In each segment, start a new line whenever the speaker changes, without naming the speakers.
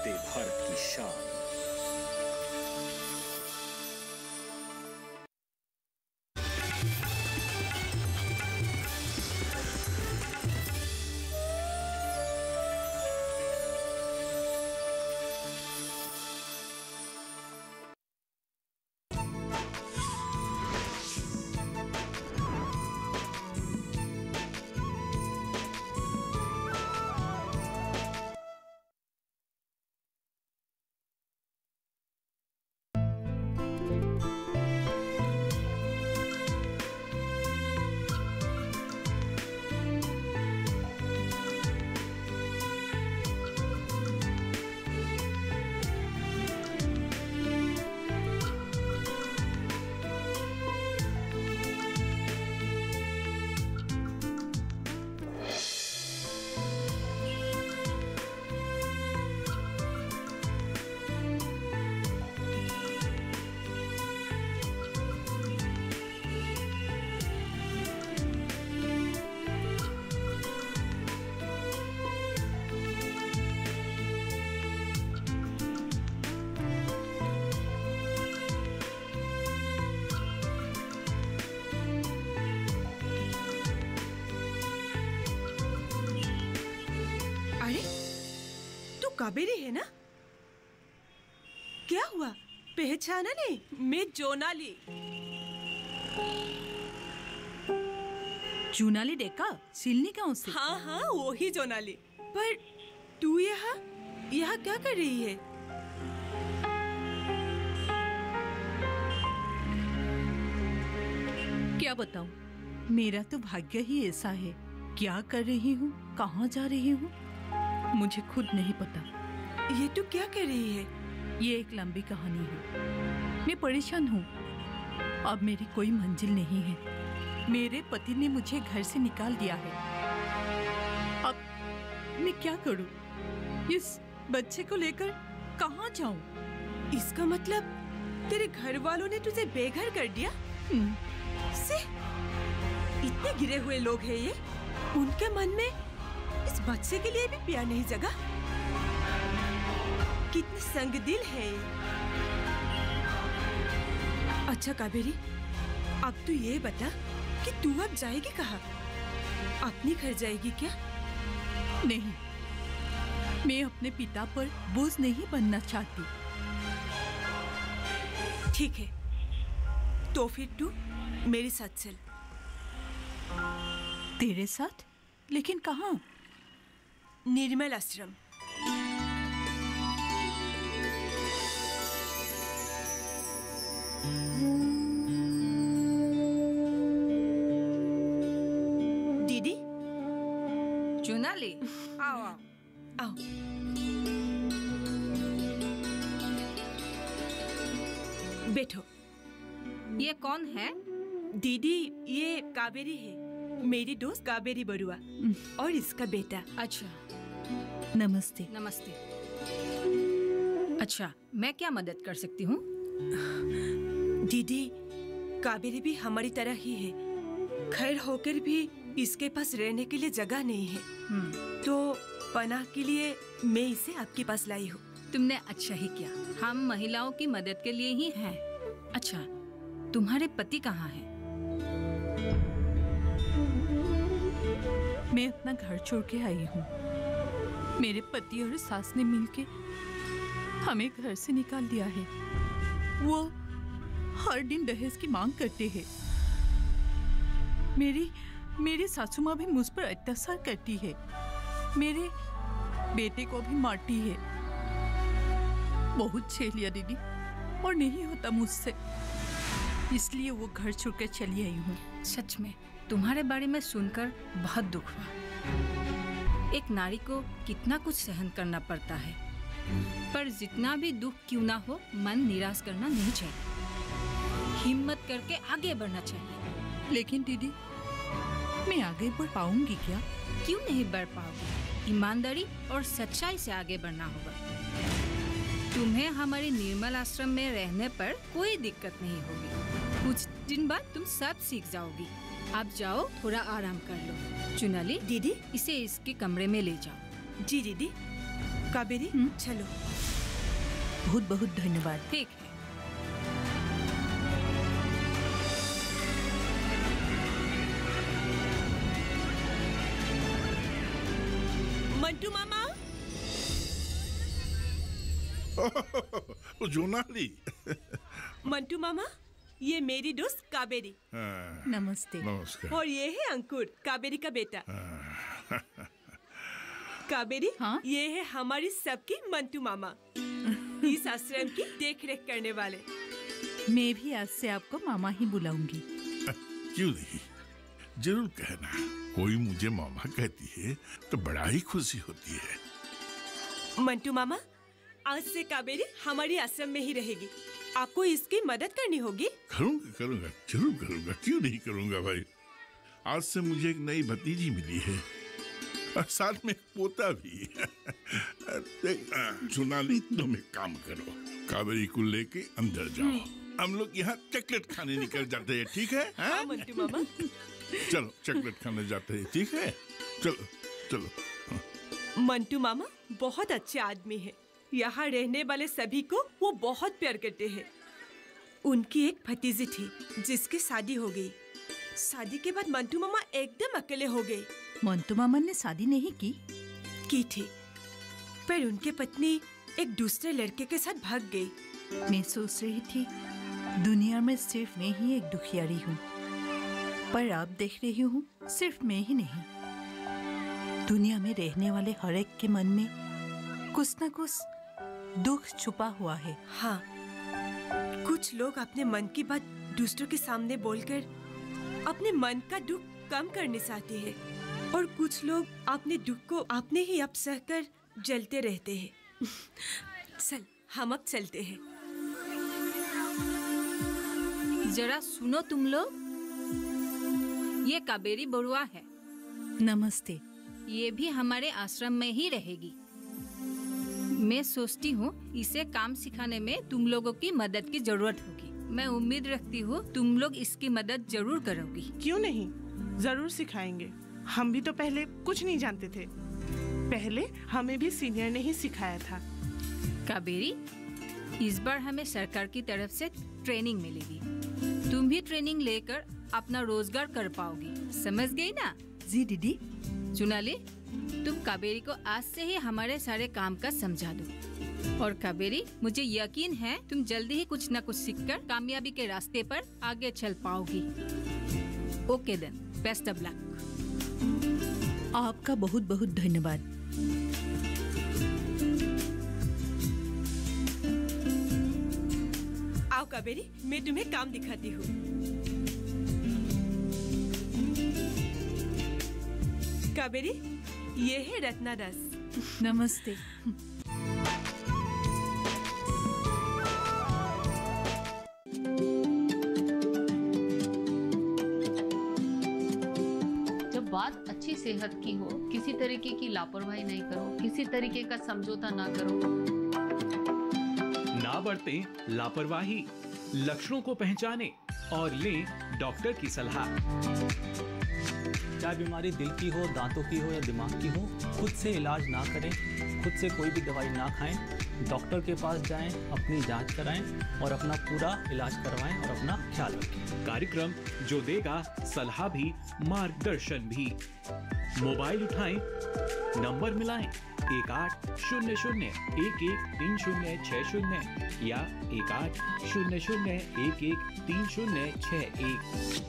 नमस्ते भारत की शान।
काबेरी है ना? क्या हुआ? पहचाना नहीं? मैं जोनाली।
जोनाली डेका सिलनी गांव से।
हाँ हाँ वही जोनाली। पर तू यहाँ क्या कर रही है?
क्या बताऊं, मेरा तो भाग्य ही ऐसा है। क्या कर रही हूँ, कहाँ जा रही हूँ, मुझे खुद नहीं पता।
ये तू क्या कर रही है?
ये एक लंबी कहानी है। मैं परेशान हूँ। अब मेरी कोई मंजिल नहीं है। मेरे पति ने मुझे घर से निकाल दिया है। अब मैं क्या करूँ? इस बच्चे को लेकर कहाँ जाऊँ?
इसका मतलब तेरे घर वालों ने तुझे बेघर कर दिया? इतने गिरे हुए लोग हैं ये, उनके मन में इस बच्चे के लिए भी प्यार नहीं जगा। कितने संगदिल है ये। अच्छा काबेरी, अब तू ये बता कि तू अब जाएगी कहाँ? अपने घर जाएगी क्या?
नहीं, मैं अपने पिता पर बोझ नहीं बनना चाहती।
ठीक है, तो फिर तू मेरे साथ चल।
तेरे साथ? लेकिन कहाँ?
निर्मल आश्रम। दीदी,
जोनाली, आओ आओ
आओ। बैठो।
ये कौन है?
दीदी, ये काबेरी है, मेरी दोस्त काबेरी बरुआ और इसका बेटा।
अच्छा,
नमस्ते।
नमस्ते। अच्छा, मैं क्या मदद कर सकती हूँ?
दीदी, काबेरी भी हमारी तरह ही है। खैर होकर भी इसके पास रहने के लिए जगह नहीं है, तो पनाह के लिए मैं इसे आपके पास लाई हूँ।
तुमने अच्छा ही किया। हम महिलाओं की मदद के लिए ही हैं। अच्छा, तुम्हारे पति कहाँ हैं?
मैं अपना घर छोड़ के आई हूँ। मेरे पति और सास ने मिलके हमें घर से निकाल दिया है। वो हर दिन दहेज की मांग करते हैं। मेरी सासू माँ भी मुझ पर अत्याचार करती है। मेरे बेटे को भी मारती है। बहुत झेल लिया दीदी, और नहीं होता मुझसे, इसलिए वो घर छोड़कर चली आई हूँ।
सच में तुम्हारे बारे में सुनकर बहुत दुख हुआ। एक नारी को कितना कुछ सहन करना पड़ता है, पर जितना भी दुख क्यों ना हो, मन निराश करना नहीं चाहिए। हिम्मत करके आगे बढ़ना चाहिए।
लेकिन दीदी, मैं आगे बढ़ पाऊंगी क्या?
क्यों नहीं बढ़ पाओगे? ईमानदारी और सच्चाई से आगे बढ़ना होगा। तुम्हें हमारे निर्मल आश्रम में रहने पर कोई दिक्कत नहीं होगी। कुछ दिन बाद तुम सब सीख जाओगी। अब जाओ, थोड़ा आराम कर लो। जोनाली,
दीदी,
इसे इसके कमरे में ले जाओ।
जी दीदी। काबेरी चलो।
बहुत बहुत धन्यवाद।
ठीक है।
मंटू मामा।
जोनाली।
मंटू मामा, ये मेरी दोस्त काबेरी।
नमस्ते।
नमस्कार।
और ये है अंकुर, काबेरी का बेटा। काबेरी,
हाँ?
ये है हमारी सबकी मंटू मामा, इस आश्रम की देख रेख करने वाले।
मैं भी आज से आपको मामा ही बुलाऊंगी।
क्यों नहीं, जरूर कहना। कोई मुझे मामा कहती है तो बड़ा ही खुशी होती है।
मंटू मामा, आज से काबेरी हमारी आश्रम में ही रहेगी। आपको इसकी मदद करनी होगी।
करूँगा, जरूर करूँगा। क्यों नहीं करूँगा भाई। आज से मुझे एक नई भतीजी मिली है और साथ में एक पोता भी। सोनाली, तुम एक काम करो, काबेरी को लेके अंदर जाओ। हम लोग यहाँ चॉकलेट खाने निकल जाते हैं, ठीक है?
हाँ मंटू मामा।
चलो चॉकलेट खाने जाते हैं, ठीक है? चलो चलो।
मंटू मामा बहुत अच्छे आदमी है। यहाँ रहने वाले सभी को वो बहुत प्यार करते हैं। उनकी एक भतीजी थी जिसकी शादी हो गई। शादी के बाद मंटू मामा एकदम अकेले हो गए।
मंटू मामा ने शादी नहीं की
थी, पर उनके पत्नी एक दूसरे लड़के के साथ भाग गई।
मैं सोच रही थी दुनिया में सिर्फ मैं ही एक दुखियारी हूँ, पर अब देख रही हूँ सिर्फ मैं ही नहीं, दुनिया में रहने वाले हर एक के मन में कुछ न कुछ दुख छुपा हुआ है।
हाँ, कुछ लोग अपने मन की बात दूसरों के सामने बोलकर अपने मन का दुख कम करने चाहते हैं, और कुछ लोग अपने दुख को अपने ही अब सहकर जलते रहते हैं। चल, हम अब चलते हैं।
जरा सुनो तुम लोग, ये काबेरी बरुआ है।
नमस्ते।
ये भी हमारे आश्रम में ही रहेगी। मैं सोचती हूँ इसे काम सिखाने में तुम लोगों की मदद की जरूरत होगी। मैं उम्मीद रखती हूँ तुम लोग इसकी मदद जरूर करोगी।
क्यों नहीं, जरूर सिखाएंगे। हम भी तो पहले कुछ नहीं जानते थे। पहले हमें भी सीनियर ने ही सिखाया था।
काबेरी, इस बार हमें सरकार की तरफ से ट्रेनिंग मिलेगी। तुम भी ट्रेनिंग लेकर अपना रोजगार कर पाओगी, समझ गई ना?
जी दीदी।
चुनाली, तुम काबेरी को आज से ही हमारे सारे काम का समझा दो। और काबेरी, मुझे यकीन है तुम जल्दी ही कुछ न कुछ सीखकर कामयाबी के रास्ते पर आगे चल पाओगी। Okay then, best of luck.
आपका बहुत बहुत धन्यवाद।
आओ काबेरी, मैं तुम्हें काम दिखाती हूँ। काबेरी, ये है रत्ना दास।
नमस्ते।
बात अच्छी सेहत की हो, किसी तरीके की लापरवाही नहीं करो, किसी तरीके का समझौता ना करो।
ना बरतें लापरवाही, लक्षणों को पहचानें और लें डॉक्टर की सलाह।
चाहे बीमारी दिल की हो, दांतों की हो या दिमाग की हो, खुद से इलाज ना करें, खुद से कोई भी दवाई ना खाएं, डॉक्टर के पास जाएं, अपनी जांच कराएं और अपना पूरा इलाज करवाएं और अपना ख्याल रखें।
कार्यक्रम जो देगा सलाह भी, मार्गदर्शन भी। मोबाइल उठाएं, नंबर मिलाएं 1800113060 या 1800113061।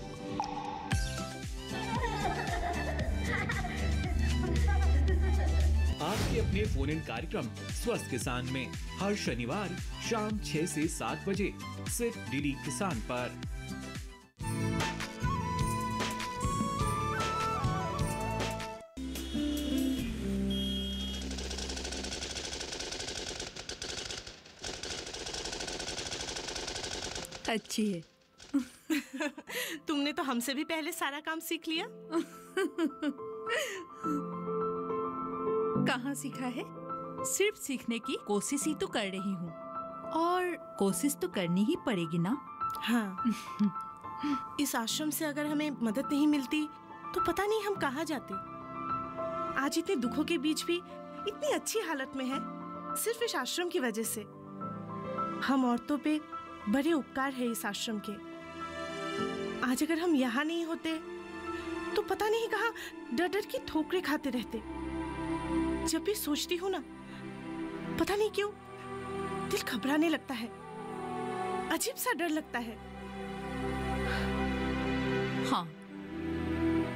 आपके अपने फोन इन कार्यक्रम स्वस्थ किसान में हर शनिवार शाम 6 से 7 बजे सिर्फ डीडी किसान पर।
अच्छी है।
तुमने तो हमसे भी पहले सारा काम सीख लिया।
कहाँ सीखा है? सिर्फ सीखने की कोशिश ही तो कर रही हूँ, और कोशिश तो करनी ही पड़ेगी ना।
हाँ। इस आश्रम से अगर हमें मदद नहीं मिलती तो पता नहीं हम कहाँ जाते। आज इतने दुखों के बीच भी इतनी अच्छी हालत में है। सिर्फ इस आश्रम की वजह से। हम औरतों पे बड़े उपकार है इस आश्रम के। आज अगर हम यहाँ नहीं होते तो पता नहीं कहाँ डर डर की ठोकरें खाते रहते। जब भी सोचती हूँ ना, पता नहीं क्यों दिल घबराने लगता है, अजीब सा डर लगता है।
हाँ,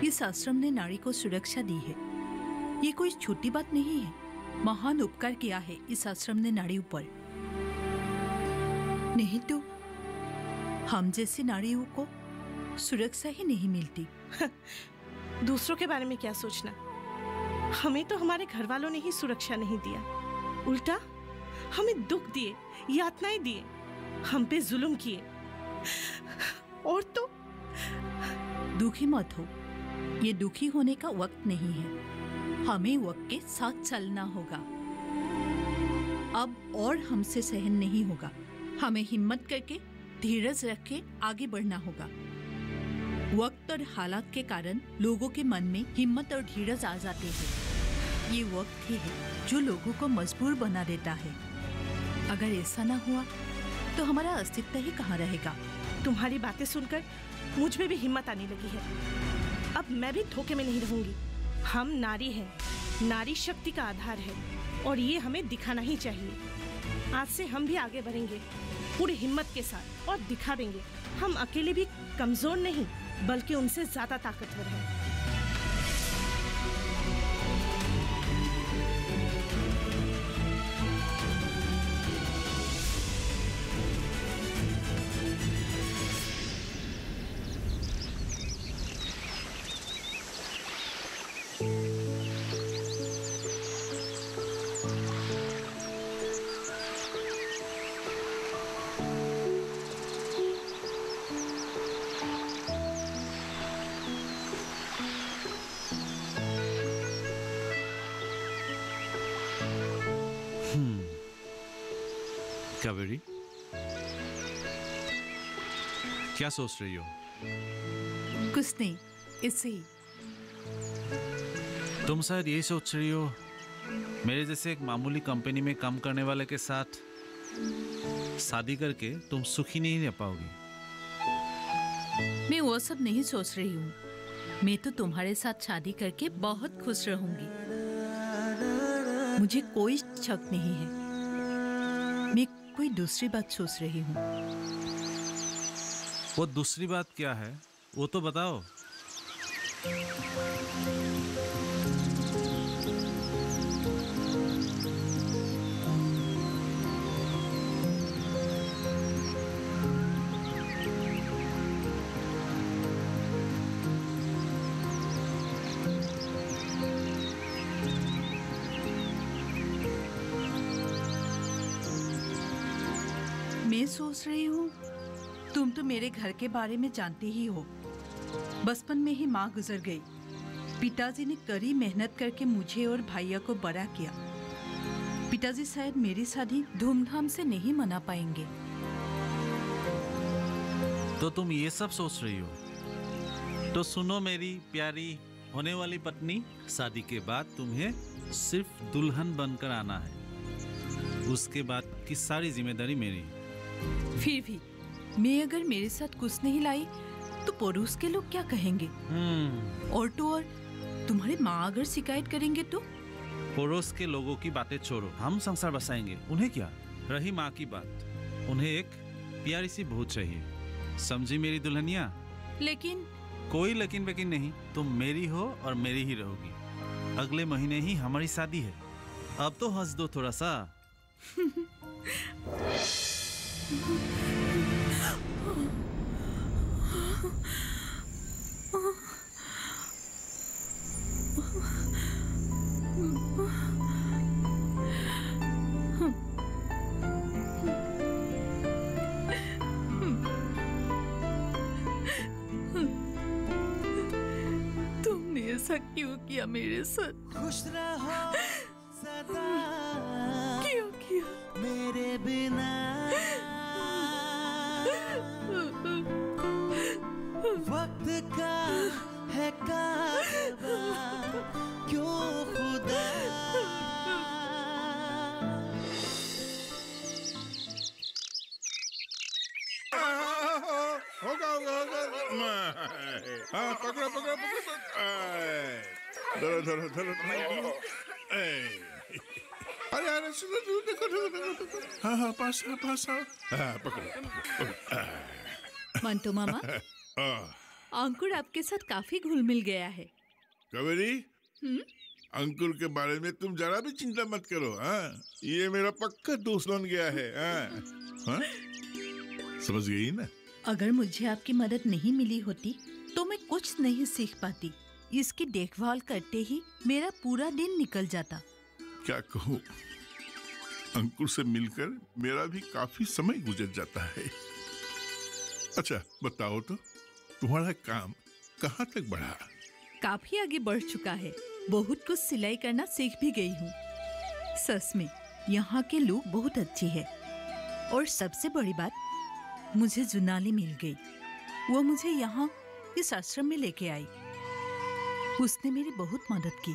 इस आश्रम ने नारी को सुरक्षा दी है, ये कोई छोटी बात नहीं है। महान उपकार किया है इस आश्रम ने नारी ऊपर। नहीं तो हम जैसी नारियों को सुरक्षा ही नहीं मिलती।
दूसरों के बारे में क्या सोचना, हमें तो हमारे घर वालों ने ही सुरक्षा नहीं दिया, उल्टा हमें दुख दिए, यातनाएं दिए, हम पे जुल्म किए। और तो
दुखी मत हो, ये दुखी होने का वक्त नहीं है। हमें वक्त के साथ चलना होगा। अब और हमसे सहन नहीं होगा। हमें हिम्मत करके धीरज रख के आगे बढ़ना होगा। वक्त और हालात के कारण लोगों के मन में हिम्मत और धीरज आ जाते हैं। ये वक्त ही है जो लोगों को मजबूर बना देता है। अगर ऐसा ना हुआ तो हमारा अस्तित्व ही कहाँ रहेगा।
तुम्हारी बातें सुनकर मुझ में भी हिम्मत आने लगी है। अब मैं भी धोखे में नहीं रहूंगी। हम नारी हैं, नारी शक्ति का आधार है और ये हमें दिखाना ही चाहिए। आज से हम भी आगे बढ़ेंगे पूरी हिम्मत के साथ और दिखा देंगे हम अकेले भी कमजोर नहीं बल्कि उनसे ज्यादा ताकतवर हैं।
कावेरी, क्या सोच रही हो?
कुछ नहीं, इससे ही।
तुम शायद यही सोच रही हो मेरे जैसे एक मामूली कंपनी में काम करने वाले के साथ शादी करके तुम सुखी नहीं रह पाओगी।
मैं वो सब नहीं सोच रही हूँ। मैं तो तुम्हारे साथ शादी करके बहुत खुश रहूंगी। मुझे कोई शक नहीं है। मैं कोई दूसरी बात सोच रही हूँ।
वो दूसरी बात क्या है, वो तो बताओ।
मैं सोच रही हूँ, तुम तो मेरे घर के बारे में जानते ही हो। बचपन में ही माँ गुजर गई। पिताजी ने कड़ी मेहनत करके मुझे और भैया को बड़ा किया। पिताजी शायद मेरी शादी धूमधाम से नहीं मना पाएंगे।
तो तुम ये सब सोच रही हो? तो सुनो मेरी प्यारी होने वाली पत्नी, शादी के बाद तुम्हें सिर्फ दुल्हन बनकर आना है। उसके बाद की सारी जिम्मेदारी मेरी।
फिर भी मैं अगर मेरे साथ कुछ नहीं लाई तो पड़ोस के लोग क्या कहेंगे? और तो और तुम्हारी माँ अगर शिकायत करेंगे तो?
पड़ोस के लोगों की बातें छोड़ो, हम संसार बसाएंगे, उन्हें क्या। रही माँ की बात, उन्हें एक प्यारी सी बहू चाहिए, समझी मेरी दुल्हनिया?
लेकिन
कोई लेकिन बेकिन नहीं, तुम मेरी हो और मेरी ही रहोगी। अगले महीने ही हमारी शादी है। अब तो हंस दो थोड़ा सा।
तुमने ऐसा क्यों किया मेरे साथ?
खुश रहो सदा,
क्यों किया
मेरे बिना? वक्त का है काबा, क्यों खुदा
होगा होगा होगा। हाँ पकड़ो पकड़ो पकड़ो। धरो धरो धरो। अरे अरे सुनो देखो देखो। हाँ हाँ पास आओ पास आओ। हाँ पकड़ो।
मंटू मामा, अंकुर आपके साथ काफी घुल मिल गया है।
कावेरी, अंकुर के बारे में तुम जरा भी चिंता मत करो। हाँ ये मेरा पक्का दोस्त बन गया है। हाँ समझ गई ना?
अगर मुझे आपकी मदद नहीं मिली होती तो मैं कुछ नहीं सीख पाती। इसकी देखभाल करते ही मेरा पूरा दिन निकल जाता।
क्या कहूँ, अंकुर से मिलकर मेरा भी काफी समय गुजर जाता है। अच्छा बताओ तो, तुम्हारा काम कहाँ तक बढ़ा?
काफी आगे बढ़ चुका है। बहुत कुछ सिलाई करना सीख भी गई हूँ। सच में यहाँ के लोग बहुत अच्छे हैं। और सबसे बड़ी बात, मुझे जुनाली मिल गई। वो मुझे यहाँ इस आश्रम में लेके आई। उसने मेरी बहुत मदद की।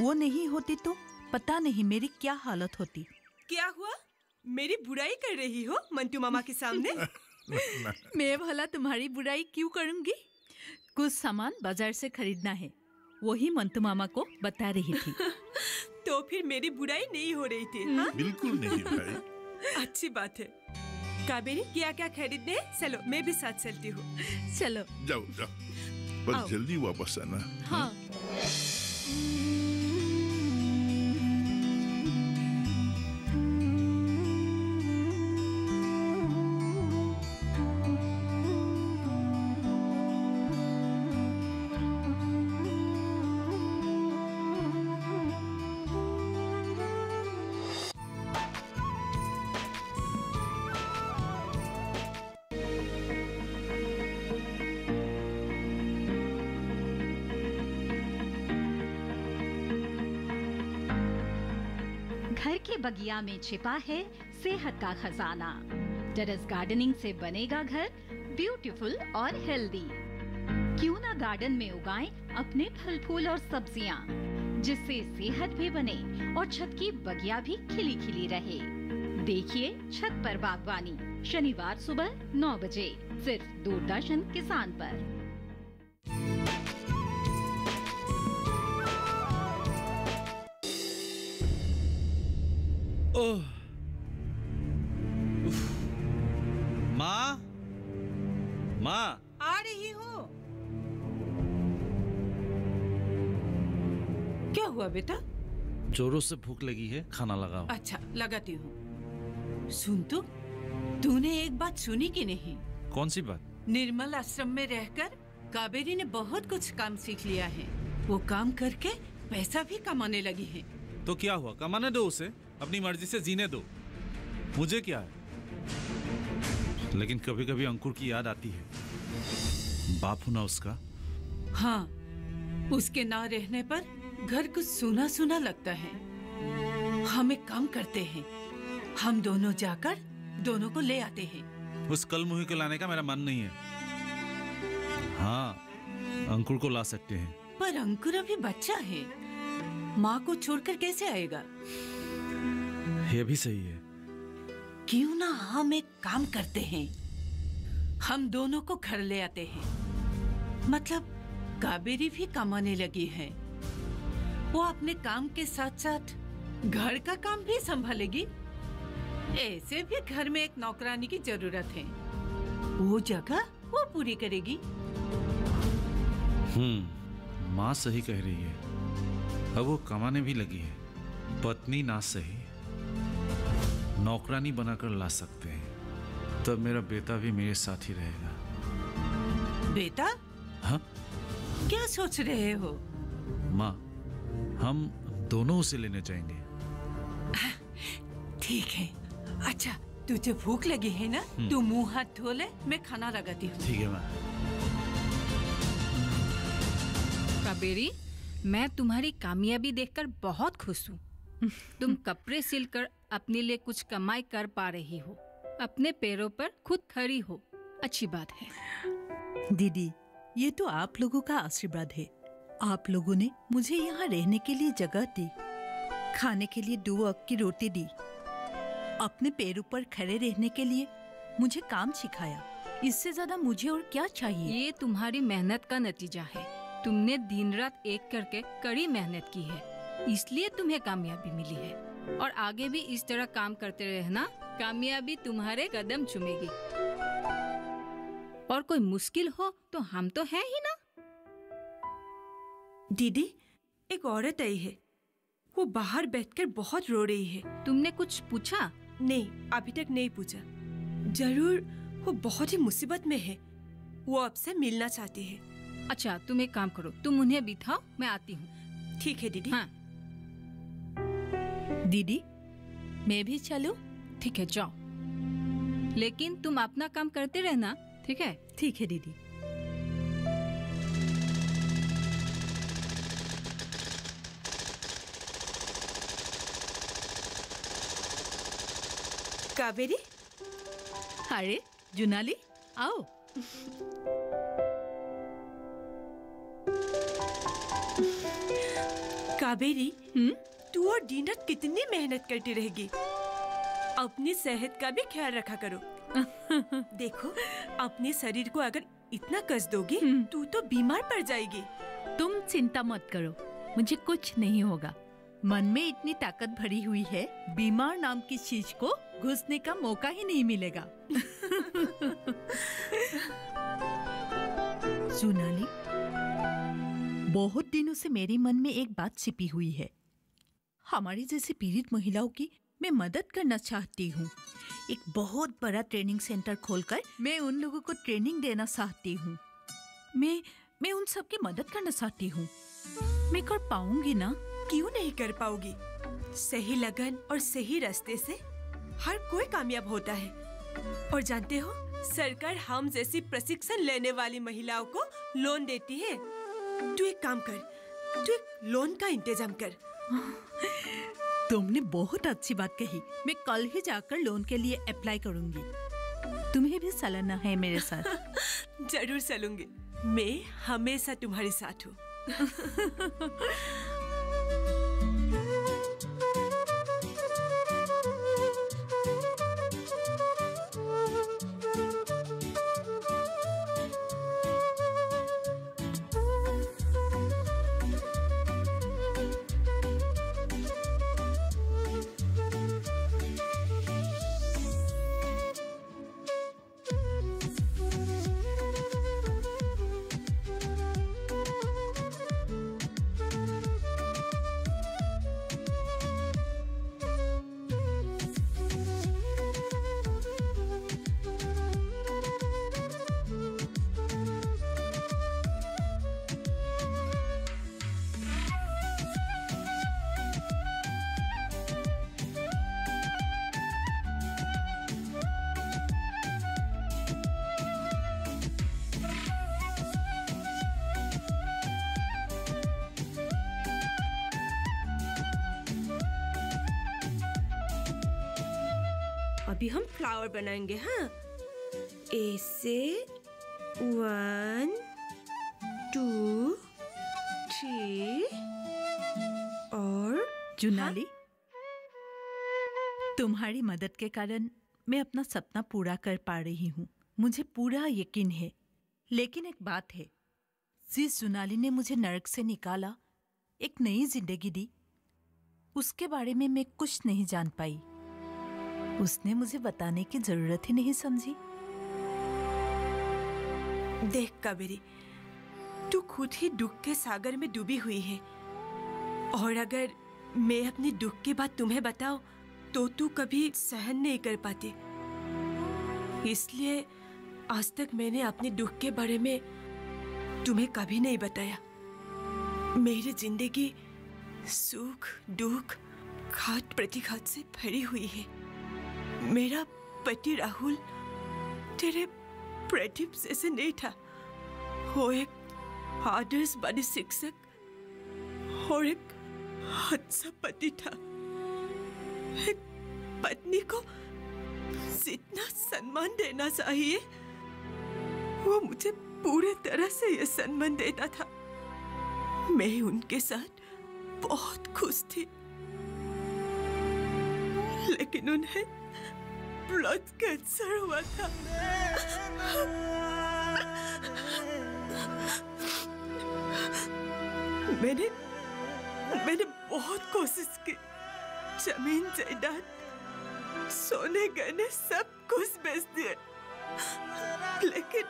वो नहीं होती तो पता नहीं मेरी क्या हालत होती।
क्या हुआ? मेरी बुराई कर रही हो मंटू मामा के सामने?
मैं भला तुम्हारी बुराई क्यों करूंगी? कुछ सामान बाजार से खरीदना है, वही मंटू मामा को बता रही थी।
तो फिर मेरी बुराई नहीं हो रही थी? हाँ?
बिल्कुल नहीं भाई।
अच्छी बात है। कावेरी क्या क्या खरीदने? चलो मैं भी साथ चलती हूँ।
चलो
जाओ जाओ, बस जल्दी वापस आना।
हाँ।
घर के बगिया में छिपा है सेहत का खजाना। टेरेस गार्डनिंग से बनेगा घर ब्यूटीफुल और हेल्दी। क्यों ना गार्डन में उगाएं अपने फल फूल और सब्जियां, जिससे सेहत भी बने और छत की बगिया भी खिली खिली रहे। देखिए छत पर बागवानी, शनिवार सुबह 9 बजे सिर्फ दूरदर्शन किसान पर।
ओह, माँ, माँ,
आ रही हूँ। क्या हुआ बेटा?
जोरों से भूख लगी है, खाना लगाओ।
अच्छा लगाती हूँ। सुन तो, तूने एक बात सुनी कि नहीं?
कौन सी बात?
निर्मल आश्रम में रहकर कावेरी ने बहुत कुछ काम सीख लिया है। वो काम करके पैसा भी कमाने लगी है।
तो क्या हुआ, कमाने दो उसे, अपनी मर्जी से जीने दो, मुझे क्या है। लेकिन कभी कभी अंकुर की याद आती है, बाप हूं ना उसका।
हाँ, उसके ना रहने पर घर कुछ सूना सूना लगता है। हम एक काम करते हैं, हम दोनों जाकर दोनों को ले आते हैं।
उस कल मुही को लाने का मेरा मन नहीं है। हाँ, अंकुर को ला सकते हैं।
पर अंकुर अभी बच्चा है, माँ को छोड़कर कैसे आएगा?
ये भी सही है।
क्यों ना हम एक काम करते हैं, हम दोनों को घर ले आते हैं। मतलब कावेरी भी कमाने लगी है, वो अपने काम के साथ साथ घर का काम भी संभालेगी। ऐसे भी घर में एक नौकरानी की जरूरत है, वो जगह वो पूरी करेगी।
माँ सही कह रही है। अब वो कमाने भी लगी है, पत्नी ना सही नौकरानी बनाकर ला सकते हैं। तब मेरा बेटा भी मेरे साथ ही रहेगा।
बेटा?
हाँ?
क्या सोच रहे हो?
माँ, हम दोनों उसे लेने जाएंगे।
ठीक है। अच्छा, तुझे भूख लगी है ना? तू मुंह हाथ धो ले, मैं खाना लगाती हूँ।
ठीक है माँ।
कावेरी, मैं तुम्हारी कामयाबी देखकर बहुत खुश हूँ। तुम कपड़े सिलकर अपने लिए कुछ कमाई कर पा रही हो, अपने पैरों पर खुद खड़ी हो, अच्छी बात है।
दीदी, ये तो आप लोगों का आशीर्वाद है। आप लोगों ने मुझे यहाँ रहने के लिए जगह दी, खाने के लिए 2 वक्त की रोटी दी, अपने पैरों पर खड़े रहने के लिए मुझे काम सिखाया। इससे ज्यादा मुझे और क्या चाहिए?
ये तुम्हारी मेहनत का नतीजा है। तुमने दिन रात एक करके कड़ी मेहनत की है, इसलिए तुम्हें कामयाबी मिली है। और आगे भी इस तरह काम करते रहना, कामयाबी तुम्हारे कदम चूमेगी। और कोई मुश्किल हो तो हम तो हैं ही ना।
दीदी, एक औरत आई है, वो बाहर बैठकर बहुत रो रही है।
तुमने कुछ पूछा?
नहीं, अभी तक नहीं पूछा। जरूर वो बहुत ही मुसीबत में है, वो आपसे मिलना चाहती है।
अच्छा, तुम एक काम करो, तुम उन्हें बिठाओ, मैं आती हूँ।
ठीक है दीदी।
हाँ
दीदी, मैं भी चलूं?
ठीक है, जाओ, लेकिन तुम अपना काम करते रहना, ठीक है?
ठीक है दीदी।
कावेरी।
अरे जुनाली, आओ।
कावेरी, तू और दिन रात कितनी मेहनत करती रहेगी। अपनी सेहत का भी ख्याल रखा करो। देखो, अपने शरीर को अगर इतना कस दोगी तू तो बीमार पड़ जाएगी।
तुम चिंता मत करो, मुझे कुछ नहीं होगा। मन में इतनी ताकत भरी हुई है, बीमार नाम की चीज को घुसने का मौका ही नहीं मिलेगा। जुनाली, बहुत दिनों से मेरे मन में एक बात छिपी हुई है। हमारी जैसी पीड़ित महिलाओं की मैं मदद करना चाहती हूँ। एक बहुत बड़ा ट्रेनिंग सेंटर खोलकर मैं उन लोगों को ट्रेनिंग देना चाहती हूँ। मैं उन सब की मदद करना चाहती हूँ। मैं कर पाऊंगी ना?
क्यों नहीं कर पाओगी? सही लगन और सही रास्ते से हर कोई कामयाब होता है। और जानते हो, सरकार हम जैसी प्रशिक्षण लेने वाली महिलाओं को लोन देती है। तू एक काम कर, तू एक लोन का इंतजाम कर।
तुमने बहुत अच्छी बात कही। मैं कल ही जाकर लोन के लिए अप्लाई करूंगी। तुम्हें भी चलना है मेरे साथ?
जरूर चलूंगी, मैं हमेशा तुम्हारे साथ हूँ। अभी हम फ्लावर बनाएंगे। हाँ, ऐसे 1 2 3 और
जुनाली, तुम्हारी मदद के कारण मैं अपना सपना पूरा कर पा रही हूँ। मुझे पूरा यकीन है। लेकिन एक बात है, जिस जुनाली ने मुझे नरक से निकाला, एक नई जिंदगी दी, उसके बारे में मैं कुछ नहीं जान पाई। उसने मुझे बताने की जरूरत ही नहीं समझी।
देख कावेरी, तू खुद ही दुख के सागर में डूबी हुई है। और अगर मैं अपनी दुख की बात तुम्हें बताऊं तो तू कभी सहन नहीं कर पाती। इसलिए आज तक मैंने अपने दुख के बारे में तुम्हें कभी नहीं बताया। मेरी जिंदगी सुख दुख घात प्रतिघात से भरी हुई है। मेरा पति राहुल तेरे प्रदीप जैसे नहीं था। वो एक आदर्शवादी शिक्षक और एक अच्छा पति था। एक पत्नी को जितना सम्मान देना चाहिए वो मुझे पूरे तरह से ये सम्मान देता था। मैं उनके साथ बहुत खुश थी, लेकिन उन्हें ब्लड कैंसर हुआ था। मैंने बहुत कोशिश की, जमीन जायदाद सोने गहने सब कुछ बेच दिए, लेकिन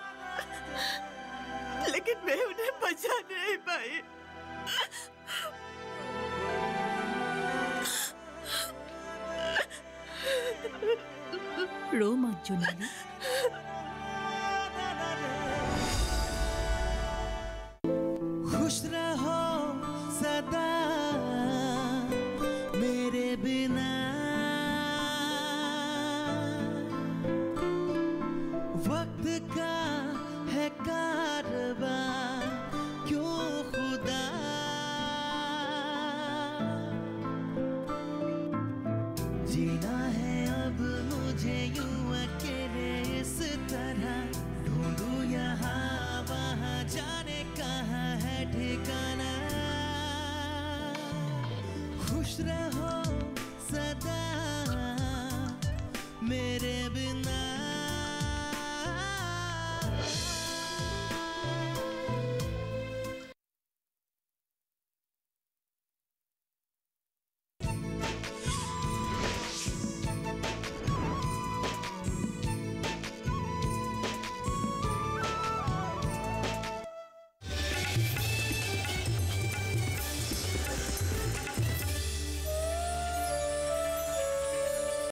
मैं उन्हें बचा नहीं पाई।
रो मत जुनैली।
खुश रहो सदा मेरे बिना, वक्त का है कारवां क्यों